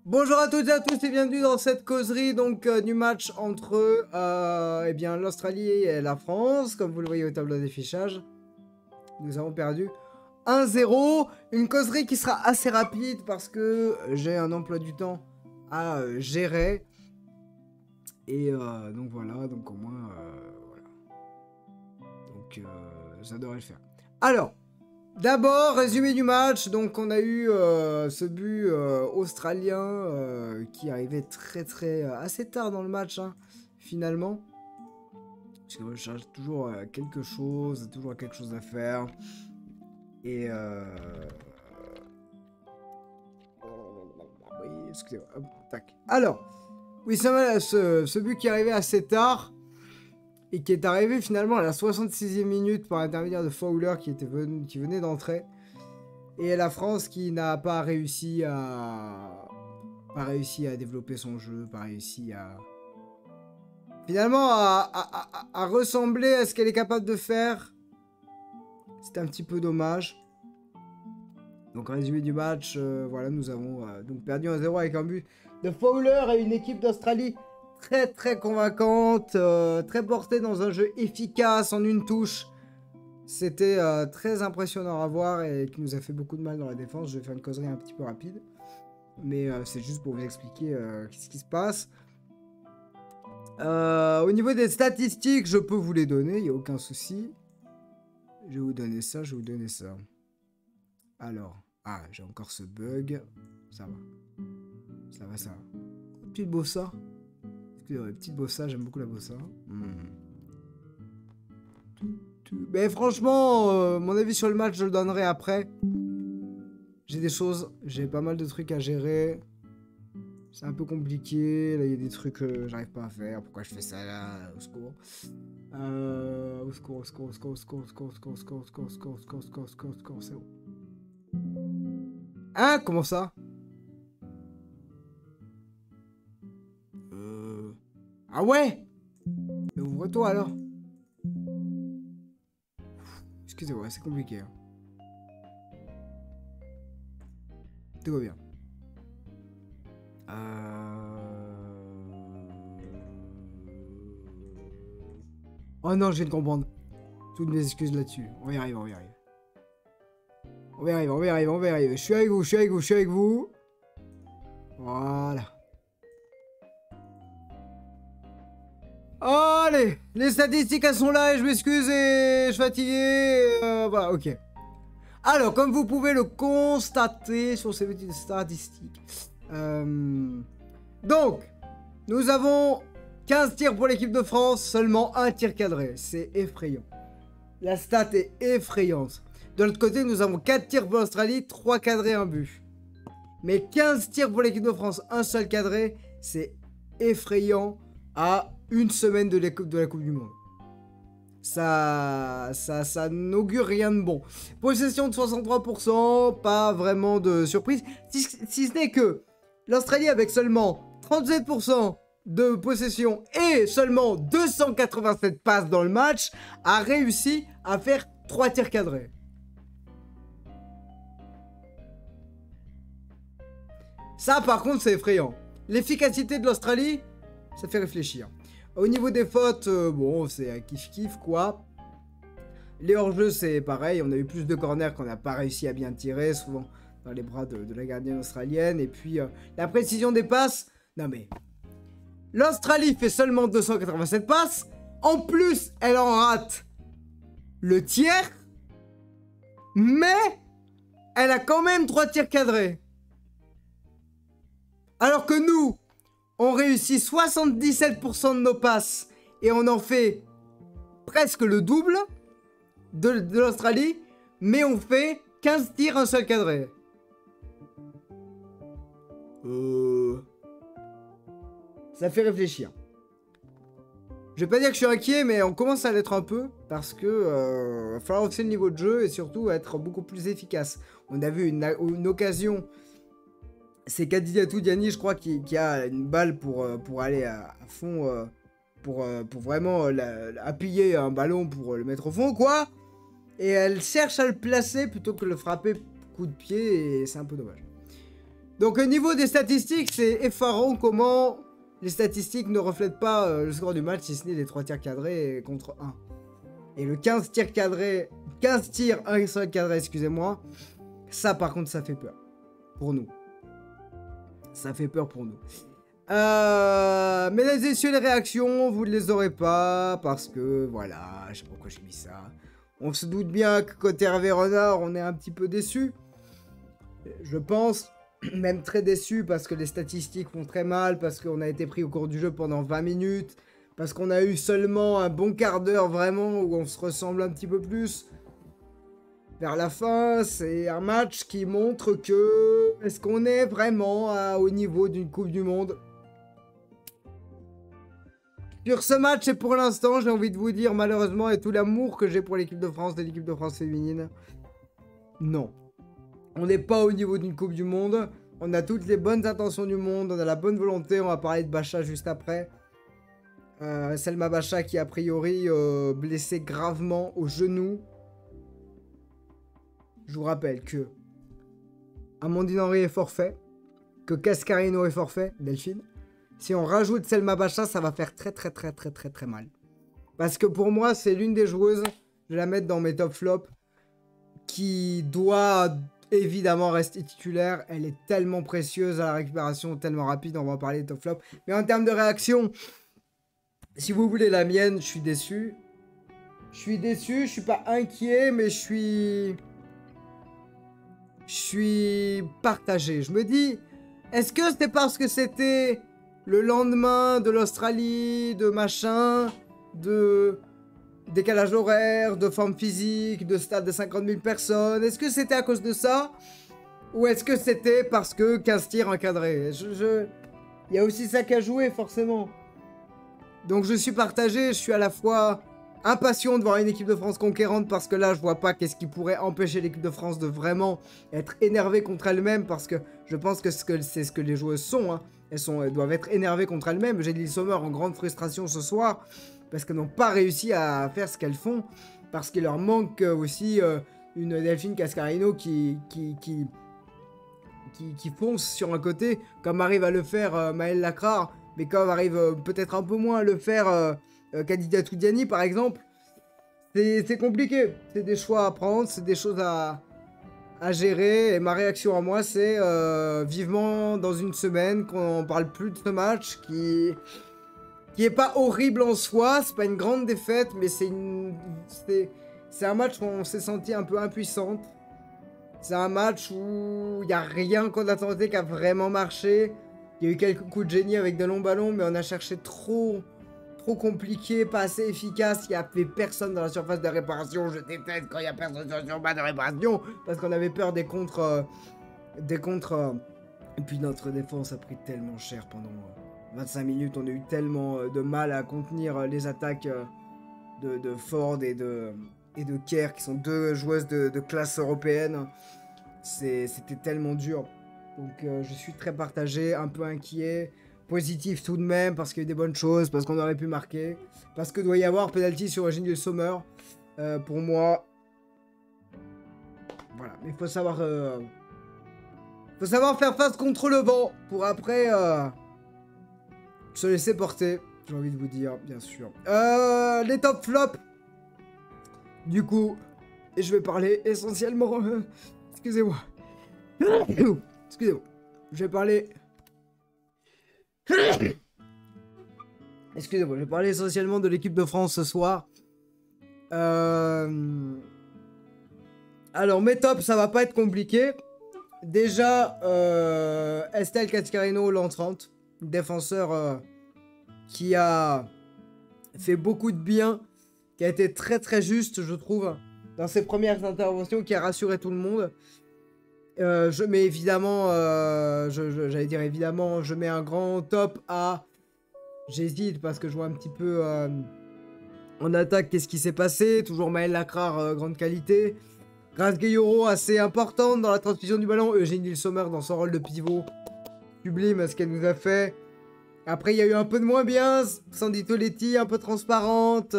Bonjour à toutes et à tous et bienvenue dans cette causerie du match entre l'Australie et la France. Comme vous le voyez au tableau d'affichage, nous avons perdu 1-0. Une causerie qui sera assez rapide parce que j'ai un emploi du temps à gérer. Et donc voilà, donc au moins, voilà. Donc ça devrait le faire. Alors, d'abord, résumé du match. Donc on a eu ce but australien qui arrivait assez tard dans le match, hein, finalement. Parce qu'on cherche toujours quelque chose à faire. Et oui, excusez-moi. Hop, tac. Alors, oui, ce but qui arrivait assez tard et qui est arrivé finalement à la 66e minute par l'intermédiaire de Fowler qui venait d'entrer. Et la France qui n'a pas réussi à développer son jeu, pas réussi à finalement à ressembler à ce qu'elle est capable de faire. C'est un petit peu dommage. Donc résumé du match, voilà, nous avons donc perdu 1-0 avec un but de Fowler et une équipe d'Australie très convaincante, très portée dans un jeu efficace en une touche. C'était très impressionnant à voir et qui nous a fait beaucoup de mal dans la défense. Je vais faire une causerie un petit peu rapide, mais c'est juste pour vous expliquer ce qui se passe. Au niveau des statistiques, je peux vous les donner, il n'y a aucun souci. Je vais vous donner ça, Alors, j'ai encore ce bug. Ça va. Petite bossa. Excusez-moi, petite bossa, j'aime beaucoup la bossa. Mais franchement, mon avis sur le match, je le donnerai après. J'ai pas mal de trucs à gérer. C'est un peu compliqué. Là, il y a des trucs que j'arrive pas à faire. Pourquoi je fais ça là? Au secours. Au secours, c'est bon. Hein? Comment ça? Ah ouais? Mais ouvre-toi alors. Excusez-moi, c'est compliqué. Hein. Tout va bien. Oh non, je viens de comprendre. Toutes mes excuses là-dessus. On va y arriver. On va y arriver. Je suis avec vous. Voilà. Allez, les statistiques elles sont là et je m'excuse et je suis fatigué. Voilà, ok. Alors, comme vous pouvez le constater sur ces petites statistiques. Donc, nous avons 15 tirs pour l'équipe de France, seulement un tir cadré. C'est effrayant. La stat est effrayante. De l'autre côté, nous avons 4 tirs pour l'Australie, 3 cadrés, 1 but. Mais 15 tirs pour l'équipe de France, un seul cadré, c'est effrayant à une semaine de la Coupe du Monde. Ça n'augure rien de bon. Possession de 63%, pas vraiment de surprise. Si ce n'est que l'Australie avec seulement 37% de possession et seulement 287 passes dans le match, a réussi à faire 3 tirs cadrés. Ça par contre c'est effrayant. L'efficacité de l'Australie, ça fait réfléchir. Au niveau des fautes, bon, c'est kiff-kiff, quoi. Les hors-jeux, c'est pareil. On a eu plus de corners qu'on n'a pas réussi à bien tirer, souvent dans les bras de la gardienne australienne. Et puis, la précision des passes. Non, mais... l'Australie fait seulement 287 passes. En plus, elle en rate le tiers. Mais, elle a quand même 3 tirs cadrés. Alors que nous... on réussit 77% de nos passes et on en fait presque le double de l'Australie, mais on fait 15 tirs, un seul cadré. Ça fait réfléchir. Je vais pas dire que je suis inquiet, mais on commence à l'être un peu, parce que va falloir hausser le niveau de jeu et surtout être beaucoup plus efficace. On a vu une occasion... c'est Kadidiatou Diani, je crois, qui a une balle pour aller à fond, pour vraiment appuyer un ballon pour le mettre au fond, quoi. Et elle cherche à le placer plutôt que de le frapper coup de pied, et c'est un peu dommage. Donc au niveau des statistiques, c'est effarant comment les statistiques ne reflètent pas le score du match, si ce n'est les 3 tirs cadrés contre 1. Et le 15 tirs cadrés, 15 tirs, 1 seul cadré, excusez-moi, ça par contre ça fait peur. Pour nous. Ça fait peur pour nous. Mesdames et messieurs, les réactions, vous ne les aurez pas, parce que, voilà, je sais pas pourquoi j'ai mis ça. On se doute bien que côté Hervé Renard, on est un petit peu déçus. Je pense, même très déçus, parce que les statistiques font très mal, parce qu'on a été pris au cours du jeu pendant 20 minutes, parce qu'on a eu seulement un bon quart d'heure, vraiment, où on se ressemble un petit peu plus. Vers la fin, c'est un match qui montre que... Est-ce qu'on est vraiment au niveau d'une Coupe du Monde? Sur ce match, et pour l'instant, j'ai envie de vous dire, malheureusement, et tout l'amour que j'ai pour l'équipe de France, l'équipe de France féminine, non. On n'est pas au niveau d'une Coupe du Monde. On a toutes les bonnes intentions du monde, on a la bonne volonté. On va parler de Bacha juste après. Selma Bacha qui, a priori, blessée gravement au genou. Je vous rappelle que Amandine Henry est forfait, que Cascarino est forfait, Delphine. Si on rajoute Selma Bacha, ça va faire très mal. Parce que pour moi, c'est l'une des joueuses, je vais la mettre dans mes top flops, qui doit évidemment rester titulaire. Elle est tellement précieuse à la récupération, tellement rapide, on va en parler de top flop. Mais en termes de réaction, si vous voulez la mienne, je suis déçu. Je suis pas inquiet, mais je suis partagé. Je me dis, est-ce que c'était parce que c'était le lendemain de l'Australie, de machin, de décalage horaire, de forme physique, de stade de 50 000 personnes? Est-ce que c'était à cause de ça? Ou est-ce que c'était parce que 15 tirs encadrés? Il y a aussi ça qu'à jouer, forcément. Donc je suis partagé, je suis à la fois impatient de voir une équipe de France conquérante, parce que là, je vois pas qu'est-ce qui pourrait empêcher l'équipe de France de vraiment être énervée contre elle-même, parce que je pense que c'est ce que les joueuses sont, hein. Elles doivent être énervées contre elles-mêmes. J'ai dit Sommer en grande frustration ce soir, parce qu'elles n'ont pas réussi à faire ce qu'elles font, parce qu'il leur manque aussi une Delphine Cascarino qui fonce sur un côté, comme arrive à le faire Maëlle Lacrar, mais comme arrive peut-être un peu moins à le faire Khadija Toudiani, par exemple. C'est compliqué, c'est des choix à prendre, c'est des choses à gérer, et ma réaction à moi, c'est vivement dans une semaine qu'on parle plus de ce match, qui est pas horrible en soi, c'est pas une grande défaite, mais c'est un match où on s'est senti un peu impuissante. C'est un match où il n'y a rien qu'on a tenté qui a vraiment marché. Il y a eu quelques coups de génie avec de longs ballons, mais on a cherché trop compliqué, pas assez efficace. Il n'y avait personne dans la surface de réparation. Je déteste quand il n'y a personne dans la surface de réparation, parce qu'on avait peur des contres. Et puis notre défense a pris tellement cher pendant 25 minutes. On a eu tellement de mal à contenir les attaques de Ford et de Kerr, qui sont deux joueuses de classe européenne. C'était tellement dur. Donc je suis très partagé, un peu inquiet. Positif tout de même, parce qu'il y a eu des bonnes choses, parce qu'on aurait pu marquer, parce que doit y avoir penalty sur Eugénie Sommer. Pour moi, voilà. Mais il faut savoir faire face contre le vent pour après se laisser porter. J'ai envie de vous dire, bien sûr. Les top flops. Du coup, et je vais parler essentiellement. Excusez-moi. Excusez-moi. Je vais parler. Excusez-moi, je vais parler essentiellement de l'équipe de France ce soir. Alors, mes tops, ça va pas être compliqué. Déjà, Estelle Cascarino, l'entrante, défenseur qui a fait beaucoup de bien, qui a été très juste, je trouve, dans ses premières interventions, qui a rassuré tout le monde. Je mets évidemment, j'allais dire évidemment, je mets un grand top à... J'hésite parce que je vois un petit peu en attaque qu'est-ce qui s'est passé. Toujours Maëlle Lacrar, grande qualité. Grace Gueyoro, assez importante dans la transmission du ballon. Eugénie Sommer dans son rôle de pivot. Sublime ce qu'elle nous a fait. Après, il y a eu un peu de moins bien. Sandy Toletti, un peu transparente.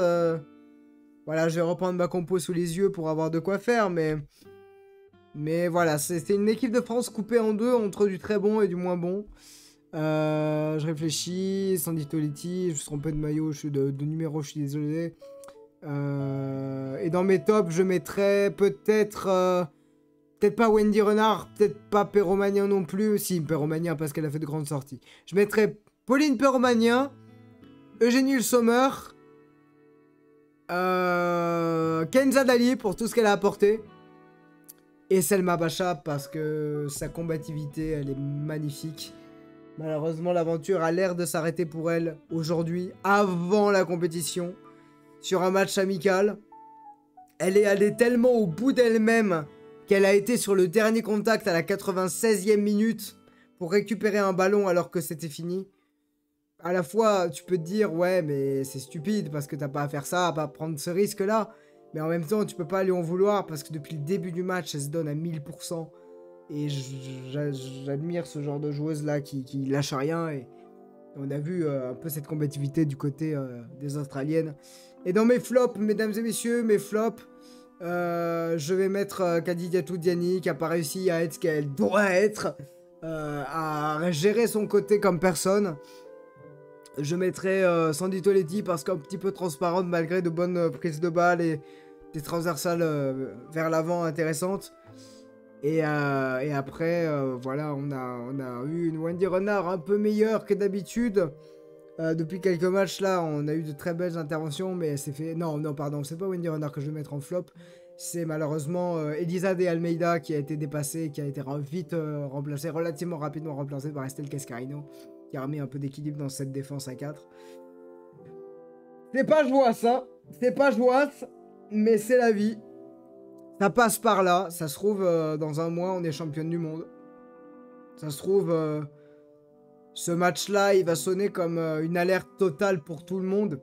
Voilà, je vais reprendre ma compo sous les yeux pour avoir de quoi faire, mais Mais voilà, c'est une équipe de France coupée en deux entre du très bon et du moins bon. Je réfléchis, Sandy Toletti, je me suis trompé de maillot, je suis de numéro, je suis désolé. Et dans mes tops, je mettrais peut-être... peut-être pas Wendy Renard, peut-être pas Perromagnan non plus. Si, Perromagnan parce qu'elle a fait de grandes sorties. Je mettrais Pauline Perromagnan, Eugénie Sommer, Kenza Dali pour tout ce qu'elle a apporté. Et Selma Bacha parce que sa combativité, elle est magnifique. Malheureusement, l'aventure a l'air de s'arrêter pour elle aujourd'hui, avant la compétition, sur un match amical. Elle est allée tellement au bout d'elle-même qu'elle a été sur le dernier contact à la 96e minute pour récupérer un ballon alors que c'était fini. À la fois, tu peux te dire, ouais, mais c'est stupide parce que t'as pas à faire ça, à pas prendre ce risque-là. Mais en même temps, tu peux pas lui en vouloir parce que depuis le début du match, elle se donne à 1000%. Et j'admire ce genre de joueuse-là qui lâche rien. Et on a vu un peu cette combativité du côté des Australiennes. Et dans mes flops, mesdames et messieurs, mes flops, je vais mettre Kadidiatou Diani qui a pas réussi à être ce qu'elle doit être, à gérer son côté comme personne. Je mettrai Sandy Toletti parce qu'un petit peu transparente malgré de bonnes prises de balles et des transversales vers l'avant intéressantes. Et après, voilà, on a eu une Wendy Renard un peu meilleure que d'habitude. Depuis quelques matchs là, on a eu de très belles interventions, mais c'est fait... Non, pardon, c'est pas Wendy Renard que je vais mettre en flop. C'est malheureusement Elisa de Almeida qui a été dépassée, qui a été vite remplacée, relativement rapidement remplacée par Estelle Cascarino, qui a remis un peu d'équilibre dans cette défense à 4. C'est pas joie ça, c'est pas joie, mais c'est la vie. Ça passe par là, ça se trouve dans un mois on est championne du monde. Ça se trouve ce match-là il va sonner comme une alerte totale pour tout le monde.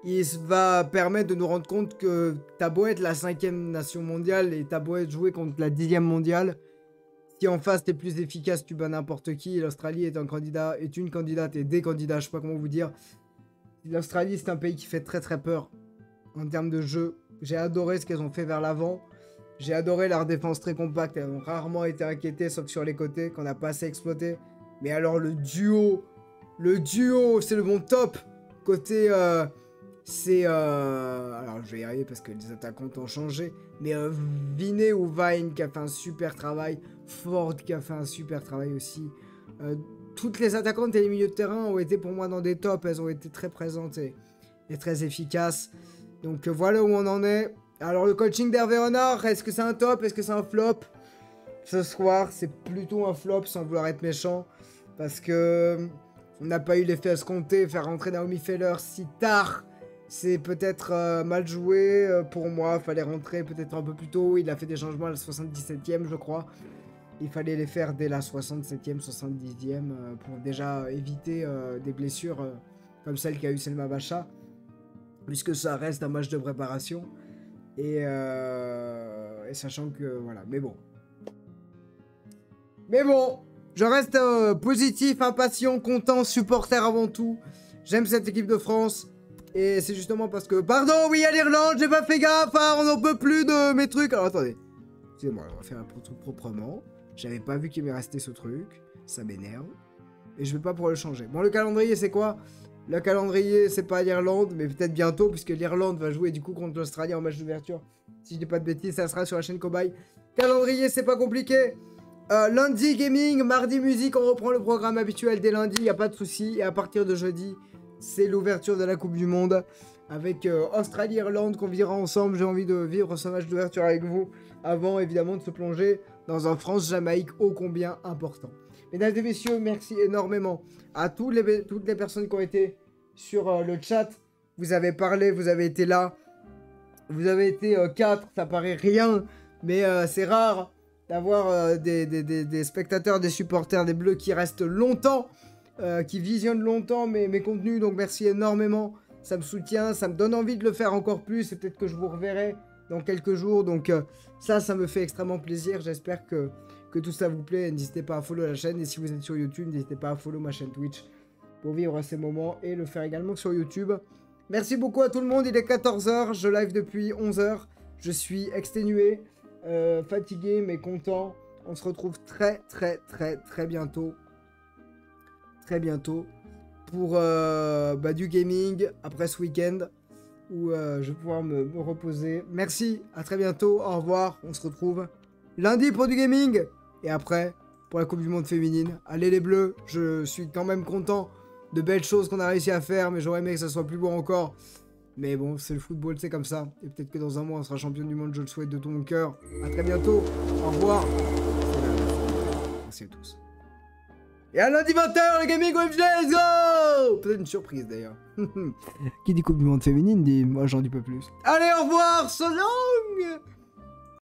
Il va permettre de nous rendre compte que t'as beau être la 5e nation mondiale et t'as beau être joué contre la 10e mondiale, si en face t'es plus efficace, tu bats n'importe qui. L'Australie est une candidate et des candidats, je sais pas comment vous dire. L'Australie c'est un pays qui fait très très peur en termes de jeu. J'ai adoré ce qu'elles ont fait vers l'avant. J'ai adoré leur défense très compacte. Elles ont rarement été inquiétées, sauf sur les côtés, qu'on n'a pas assez exploité. Mais alors le duo, c'est le bon top. Côté, c'est... alors je vais y arriver parce que les attaquants ont changé. Mais Vinet ou Vine qui a fait un super travail. Ford qui a fait un super travail aussi. Toutes les attaquantes et les milieux de terrain ont été pour moi dans des tops. Elles ont été très présentes et très efficaces. Donc voilà où on en est. Alors le coaching d'Hervé Renard, est-ce que c'est un top? Est-ce que c'est un flop? Ce soir, c'est plutôt un flop sans vouloir être méchant. Parce que on n'a pas eu l'effet escompté. Faire rentrer Naomi Feller si tard, c'est peut-être mal joué pour moi. Fallait rentrer peut-être un peu plus tôt. Il a fait des changements à la 77e, je crois. Il fallait les faire dès la 67e, 70e pour déjà éviter des blessures comme celle qu'a eu Selma Bacha. Puisque ça reste un match de préparation. Et sachant que... Voilà, mais bon. Je reste positif, impatient, content, supporter avant tout. J'aime cette équipe de France. Et c'est justement parce que... Pardon, oui, à l'Irlande, j'ai pas fait gaffe, hein, on n'en peut plus de mes trucs. Alors attendez. Excusez-moi, on va faire un truc proprement. J'avais pas vu qu'il m'est resté ce truc. Ça m'énerve. Et je vais pas pouvoir le changer. Bon, le calendrier, c'est quoi ? Le calendrier, c'est pas l'Irlande, mais peut-être bientôt, puisque l'Irlande va jouer du coup contre l'Australie en match d'ouverture. Si je dis pas de bêtises, ça sera sur la chaîne Cobaye. Calendrier, c'est pas compliqué. Lundi, gaming, mardi, musique, on reprend le programme habituel dès lundi, y a pas de souci. Et à partir de jeudi, c'est l'ouverture de la Coupe du Monde. Avec Australie-Irlande qu'on vivra ensemble. J'ai envie de vivre ce match d'ouverture avec vous. Avant, évidemment, de se plonger dans un France-Jamaïque ô combien important. Mesdames et messieurs, merci énormément à toutes les personnes qui ont été sur le chat. Vous avez parlé, vous avez été là. Vous avez été 4, ça paraît rien, mais c'est rare d'avoir des spectateurs, des supporters, des Bleus qui restent longtemps, qui visionnent longtemps mes contenus. Donc merci énormément, ça me soutient, ça me donne envie de le faire encore plus. Et peut-être que je vous reverrai dans quelques jours. Donc ça me fait extrêmement plaisir. J'espère que tout ça vous plaît. N'hésitez pas à follow la chaîne. Et si vous êtes sur YouTube, n'hésitez pas à follow ma chaîne Twitch pour vivre ces moments et le faire également sur YouTube. Merci beaucoup à tout le monde. Il est 14 h. Je live depuis 11 h. Je suis exténué. fatigué mais content. On se retrouve très bientôt. Très bientôt. Pour du gaming après ce week-end. Où je vais pouvoir me reposer. Merci, à très bientôt, au revoir. On se retrouve lundi pour du gaming. Et après, pour la Coupe du Monde féminine. Allez les Bleus, je suis quand même content de belles choses qu'on a réussi à faire. Mais j'aurais aimé que ça soit plus beau encore. Mais bon, c'est le football, c'est comme ça. Et peut-être que dans un mois, on sera champion du monde, je le souhaite de tout mon cœur. À très bientôt, au revoir. Merci à tous. Et à lundi 20h, le gaming OFG, let's go! Peut-être une surprise d'ailleurs. Qui dit Coupe du Monde féminine dit, moi j'en dis pas plus. Allez, au revoir, so long!